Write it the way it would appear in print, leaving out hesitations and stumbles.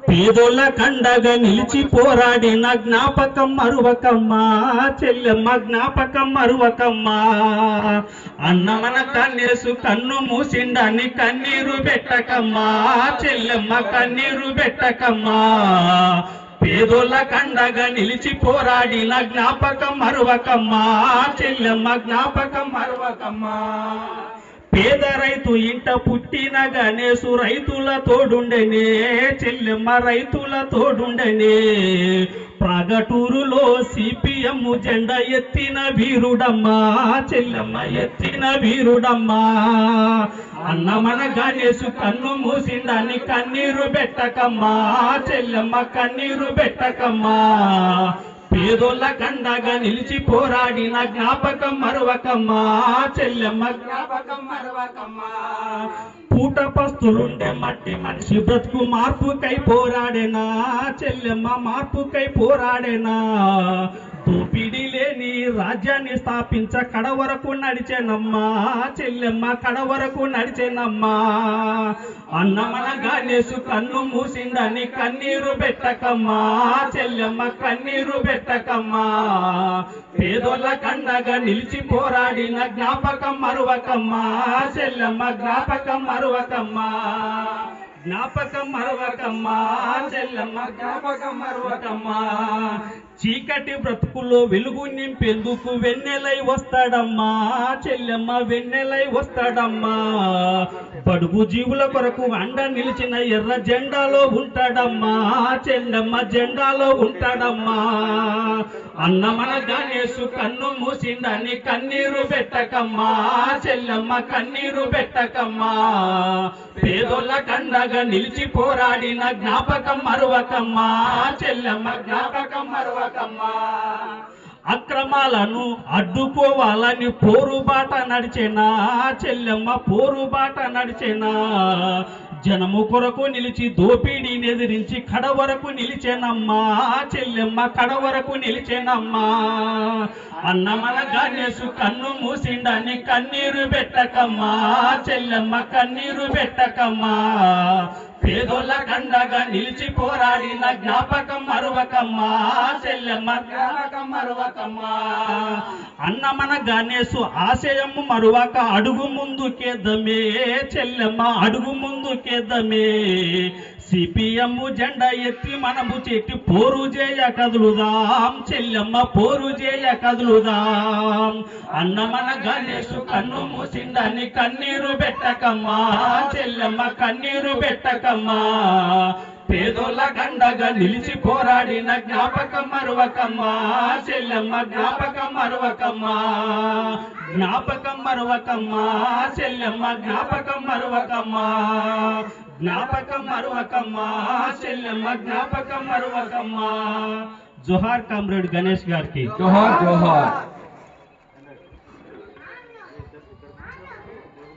పేదోళ్ళ కండగా నిలిచి పోరాడిన జ్ఞాపకం మరువకమ్మా చెల్లెమ్మ జ్ఞాపకం మరువకమ్మా. అన్నమన కన్నేసు కన్ను మూసిండని కన్నీరు పెట్టకమ్మా చెల్లెమ్మ కన్నీరు పెట్టకమ్మా. పేదోళ్ళ కండగా నిలిచి పోరాడిన జ్ఞాపకం మరువకమ్మా చెల్లెమ్మ జ్ఞాపకం మరువకమ్మా. పేద రైతు ఇంట పుట్టిన గణేశు రైతుల తోడుండెనే చెల్లెమ్మ రైతుల తోడుండెనే. ప్రాగటూరులో సిపిఎం జెండా ఎత్తిన వీరుడమ్మా చెల్లెమ్మ ఎత్తిన వీరుడమ్మా. అన్నమన గణేశు కన్ను మూసిందని కన్నీరు పెట్టకమ్మా చెల్లెమ్మ కన్నీరు పెట్టకమ్మా. పేదోళ్ళ కండగా నిలిచి పోరాడిన జ్ఞాపకం మరువకమ్మా చెల్లెమ్మ జ్ఞాపకం మరువకమ్మా. పూట పస్తులుండే మట్టి మనిషి బ్రతుకు మార్పుకై పోరాడేనా చెల్లెమ్మ మార్పుకై పోరాడేనా. దోపిడీ లేని రాజ్యాన్ని స్థాపించ కడవరకు నడిచేనమ్మా చెల్లెమ్మ కడవరకు నడిచేనమ్మా. అన్నమన గణేశు కన్ను మూసిందని కన్నీరు పెట్టకమ్మా చెల్లెమ్మ కన్నీరు పెట్టకమ్మా. పేదోళ్ళ కండగా నిలిచి పోరాడిన జ్ఞాపకం మరువకమ్మా చెల్లెమ్మ జ్ఞాపకం మరువకమ్మా. జ్ఞాపకం మరువకమ్మా చెల్లెమ్మ జ్ఞాపకం మరువకమ్మా. చీకటి బ్రతుకుల్లో వెలుగు నింపేందుకు వెన్నెలై వస్తాడమ్మా చెల్లెమ్మ వెన్నెలై వస్తాడమ్మా. బడుగు జీవుల కొరకు అండ నిలిచిన ఎర్ర జెండాలో ఉంటాడమ్మా చెల్లెమ్మ జెండాలో ఉంటాడమ్మా. అన్నమన గణేశు కన్ను మూసిండని కన్నీరు పెట్టకమ్మా చెల్లెమ్మ కన్నీరు పెట్టకమ్మా. పేదోళ్ళ కండగా నిలిచి పోరాడిన జ్ఞాపకం మరువకమ్మా చెల్లెమ్మ జ్ఞాపకం మరువకమ్మా. అక్రమాలను అడ్డుకోవాలని పోరుబాట నడిచేనా చెల్లెమ్మ పోరుబాట నడిచేనా. జనము కొరకు నిలిచి దోపిడీని ఎదిరించి కడవరకు నిలిచేనమ్మా చెల్లెమ్మ కడవరకు నిలిచేనమ్మా. అన్నమన గణేశు కన్ను మూసిండని కన్నీరు పెట్టకమ్మా చెల్లెమ్మ కన్నీరు పెట్టకమ్మా. పేదోళ్ళ కండగా నిలిచి పోరాడిన జ్ఞాపకం మరువకమ్మా చెల్లెమ్మ జ్ఞాపకం మరువకమ్మా. అన్నమన గణేశు ఆశయము మరువక అడుగు ముందుకేద్దామే చెల్లెమ్మ అడుగు ముందుకేద్దామే. సిపిఎం జెండా ఎత్తి మనము చెట్టి పోరు చేయ కదులుదాం చెల్లెమ్మ పోరు చేయ కదులుదాం. అన్నమన గణేశు కన్ను మూసిందని కన్నీరు పెట్టకమ్మా చెల్లెమ్మ కన్నీరు పెట్టకమ్మా. పేదోళ్ళ గండగా నిలిచి పోరాడిన జ్ఞాపకం మరువకమ్మా చెల్లెమ్మ జ్ఞాపకం మరువకమ్మా. జ్ఞాపకం మరువకమ్మా చెల్లెమ్మ జ్ఞాపకం మరువకమ్మా. జ్ఞాపకం మరువకమ్మా చెల్లెమ్మ జ్ఞాపకం మరువకమ్మా. జోహార్ కామ్రేడ్ గణేష్ గారికి జోహార్ జోహార్.